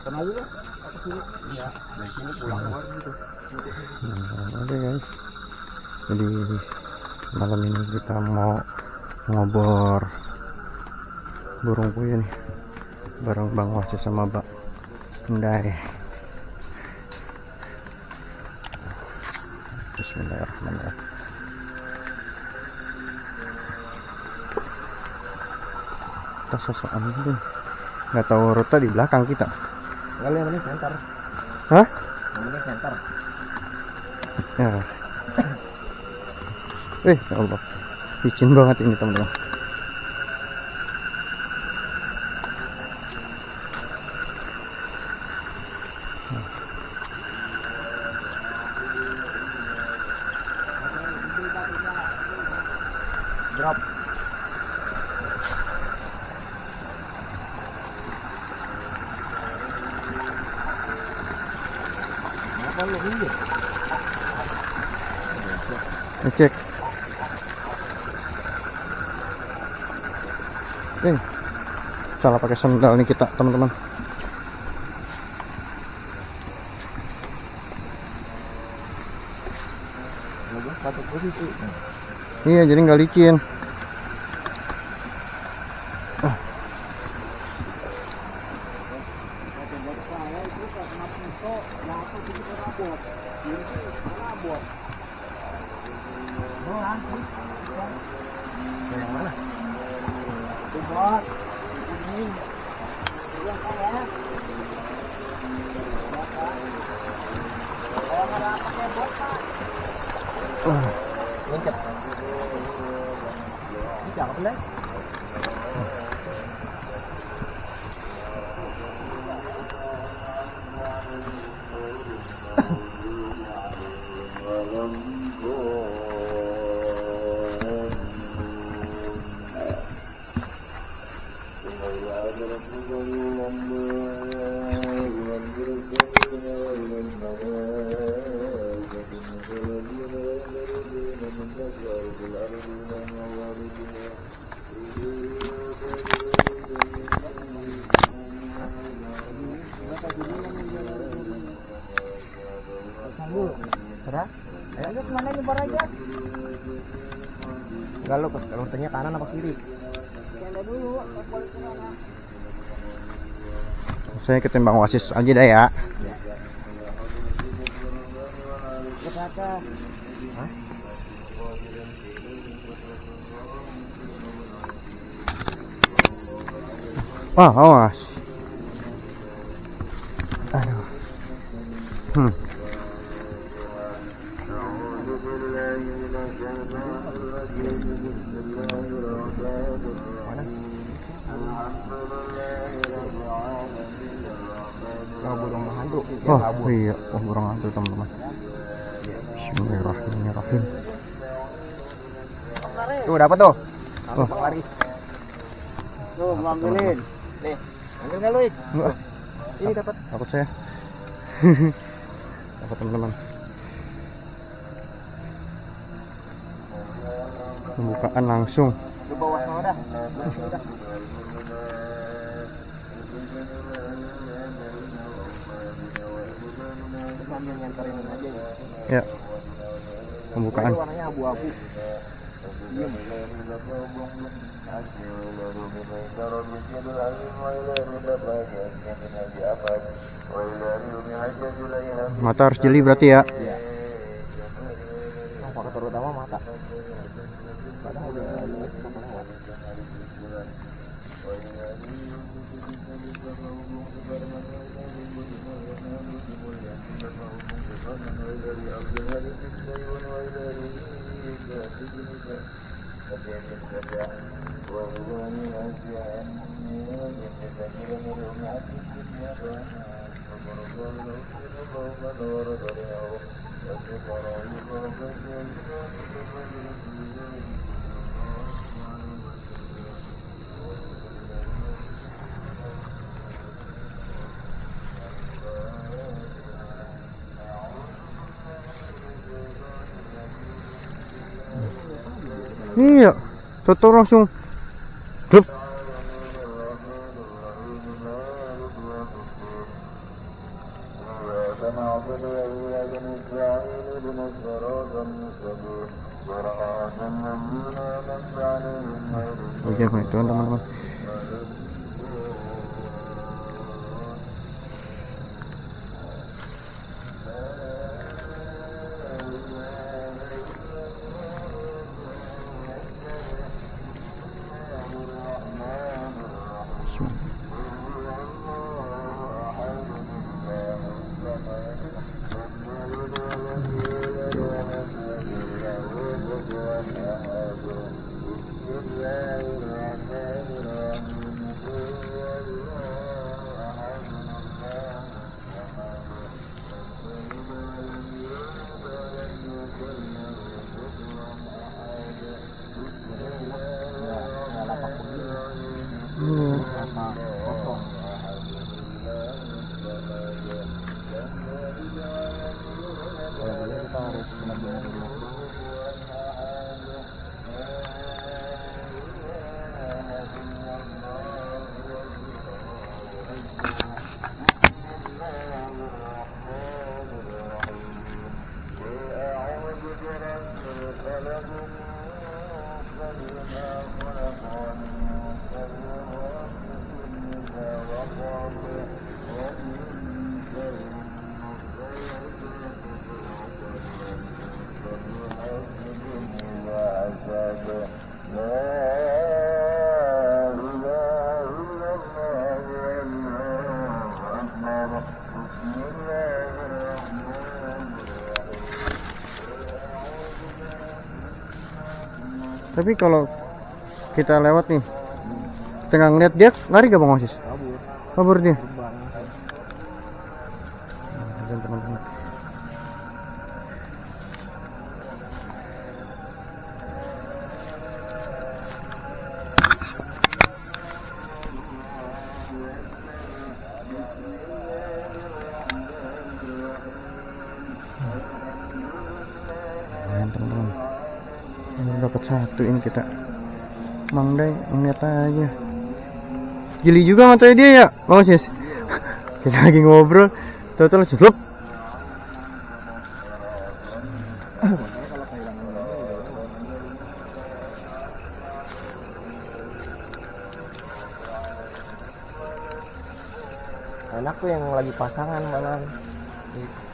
Kenal juga. Iya, dari sini pulang keluar gitu. Oke guys, jadi malam ini kita mau ngobor burung puyuh nih bareng Bang Wasis sama Mbak Endai. Bismillahirrahmanirrahim. Kita sosokan gitu, nggak tahu rute di belakang kita. Kali yang ini center. Hah? Yang ini center. Ya. Ya Allah, licin banget ini teman-teman. Drop. Apa lu ini? Ngecek. Salah pakai sandal nih kita teman-teman. Iya, jadi nggak licin. Lengkap. Ini cakep deh. Serah? Ayo kemana nyebar aja? Enggak lo, kalau tanya kanan apa kiri? Canda dulu, Saya ketimbang Wasis aja dah ya. Hah? Wah, awas. Aduh. Burung hantu. Oh iya, burung hantu teman-teman. Bismillahirrahmanirrahim. Tuh dapat tuh. Oh. Laris. Tuh, mau ambilin. Nih, ambil nggak lu? Enggak. Ini dapat. Takut saya. Dapat teman-teman. Pembukaan langsung. Ke bawah sana dah. Sambil nyantarin aja Ya. Pembukaan. Warnanya abu-abu. Mata harus jeli berarti ya. Iya. Faktor utama mata. Padahal udah lewat. Iya, tutup langsung. Dup. Oke, itu teman-teman. Tapi kalau kita lewat nih, tengah ngeliat dia lari gak Bang Osis? Kabur dia. Teman-teman. Dapat satu ini kita. Mang Day ngeliat aja. Jeli juga matanya dia ya, Bang Osis. Kita lagi ngobrol, tahu-tahu langsung lup. Enak tuh yang lagi pasangan malam.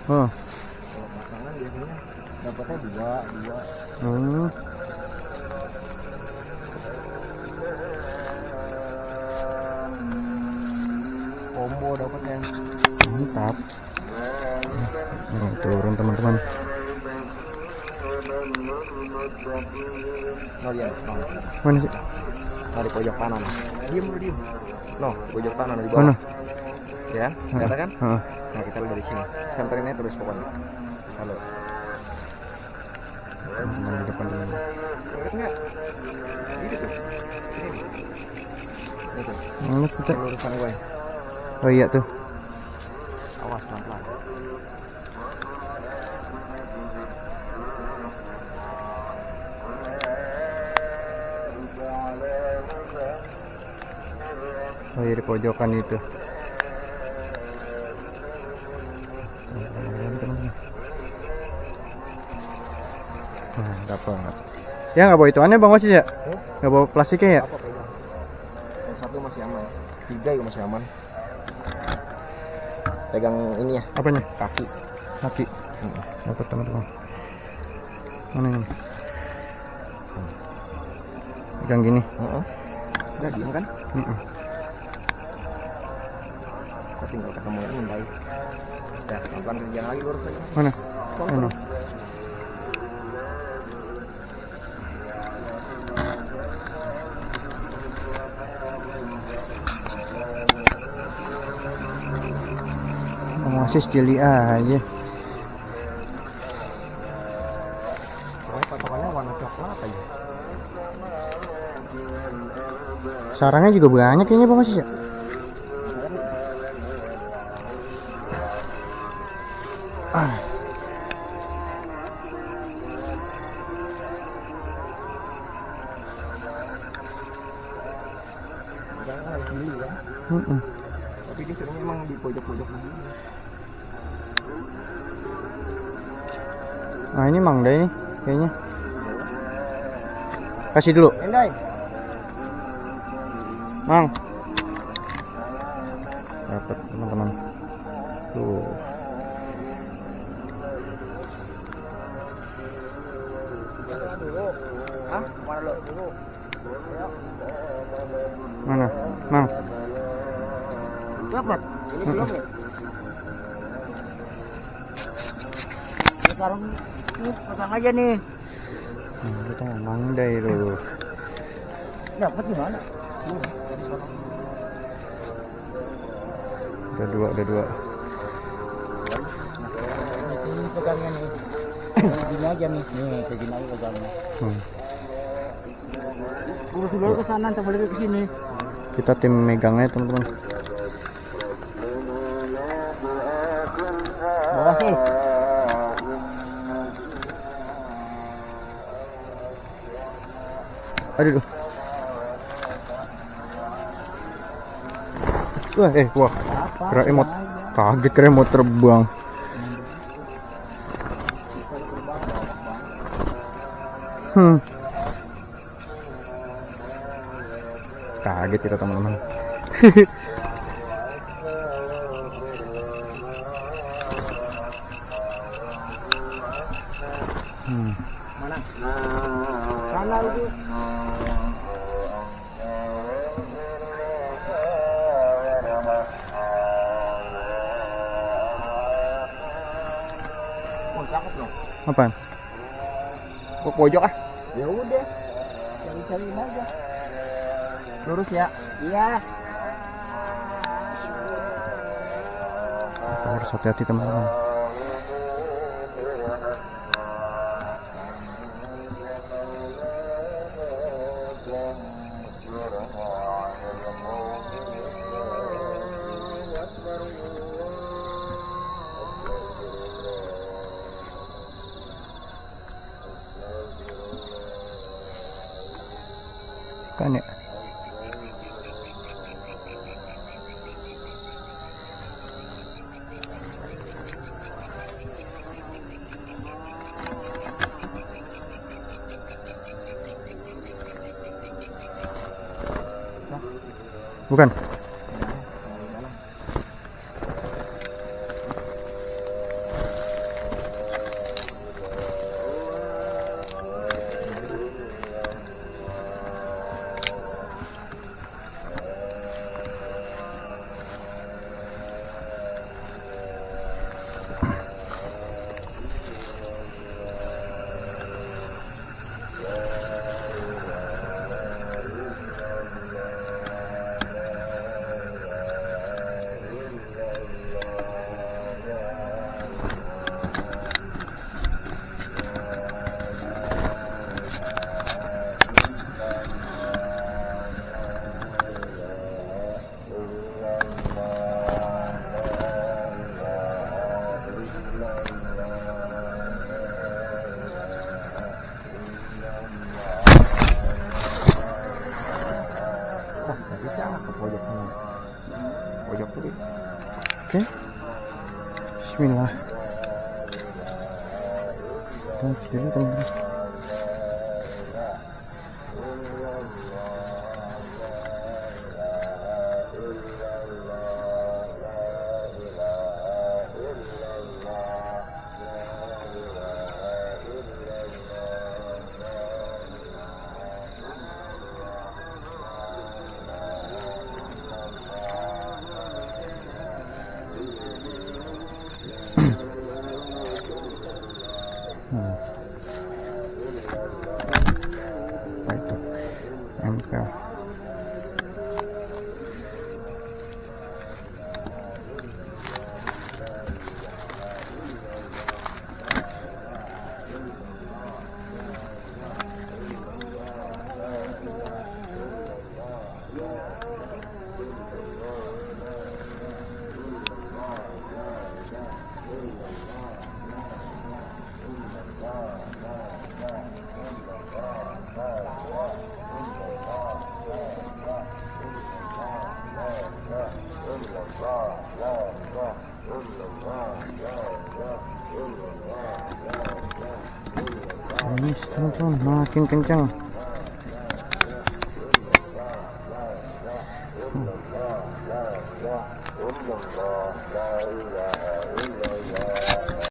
Oh. Kalau pasangan biasanya dapatnya dua. Combo dapatnya. Mantap. Turun teman-teman. Oh iya, Mana sih? nah, di pojok kanan. Diem. No, pojok kanan di bawah. Mana? Ya, kelihatan kan? Heeh. Nah, kita lihat dari sini. Senterinnya terus pokoknya. Halo. Di depan dulu. Lihat nggak? Ini tuh. Ini tuh. Mana kita? Lurusan gue. Oh iya tuh. Awas pelan-pelan. Oh iya di pojokan itu. Dapat. Ya nggak bawa ituannya Bang Osis ya? Nggak bawa plastiknya ya? Apa pegang? Yang satu masih aman. 3 juga masih aman. Pegang ini ya. Apanya? Kaki. Dapat teman-teman. Mana ini? Pegang gini. Udah diem kan? Kita tinggal ketemu lagi baik. Ya, pelan kerjaan lagi lurus aja. Mana? Mana? Osis jeli aja. Patokannya warna coklat aja. Sarangnya juga banyak kayaknya Bang Osis ya. Jangan dulu ya. Tapi dia seringnya emang di pojok-pojok begini. Nah ini Mang Day nih kayaknya. Kasih dulu. Endai. Mang. Dapat teman-teman. Tuh. Hah? Mana lo dulu? Mana? Mang. Dapat. Ini belum nih. Sekarang ini pasang aja nih. Kita Mang Day dulu. Dapat di mana? Udah dua. Ini pegangnya nih. Gini aja nih. Nih, kayak gini aja pegangnya. Urus dulu ke sana, sampai ke sini. Kita tim megangnya teman-teman. Bawah sih. Aduh. Wah, kira emot. Kaget kira mau terbang. Kaget kita teman-teman. Mana? Sana itu. Oh, cakep dong. Apaan? Kok pojok ah? Ya udah. Cari-cariin aja. Lurus ya. Iya. Kita harus hati-hati teman-teman. Kan ya. Bukan. Oke. Bismillah. Jadi teman-teman. Apa itu? MK. Nangis teman-teman, makin kencang.